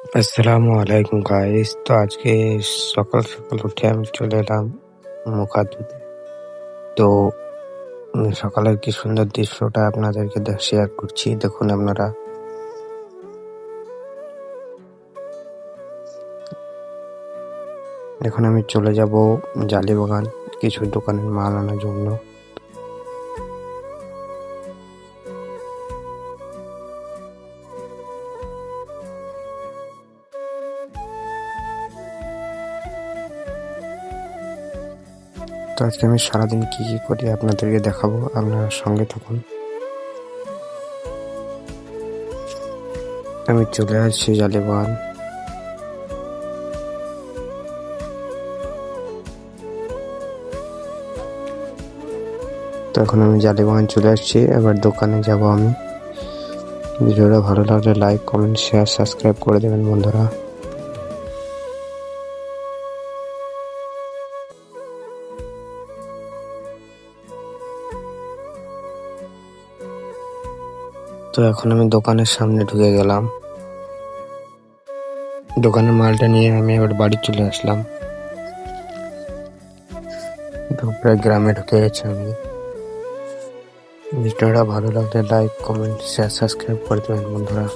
আসসালামু আলাইকুম গাইস। তো আজকে সকাল সকাল উঠে আমি চলে এলাম মুখ হাত ধুতে। তো সকালের কি সুন্দর দৃশ্যটা আপনাদেরকে শেয়ার করছি, দেখুন আপনারা। এখন আমি চলে যাব জালিবাগান কিছু দোকানের মাল আনার জন্য। তো আজকে আমি সারাদিন কি কি করি আপনাদেরকে দেখাবো, আপনারা সঙ্গে থাকুন। আমি চলে আসছি জালিবাগান। তো এখন আমি জালিবাগান চলে আসছি, এবার দোকানে যাব আমি। ভিডিওটা ভালো লাগলে লাইক, কমেন্ট, শেয়ার, সাবস্ক্রাইব করে দেবেন বন্ধুরা। তো এখন আমি দোকানের সামনে ঢুকে গেলাম। দোকানের মালটা নিয়ে আমি এবার বাড়ি চলে আসলাম। তো প্রায় গ্রামে ঢুকে গেছি আমি। ভিডিওটা ভালো লাগলে লাইক, কমেন্ট, শেয়ার, সাবস্ক্রাইব করে দেবেন বন্ধুরা।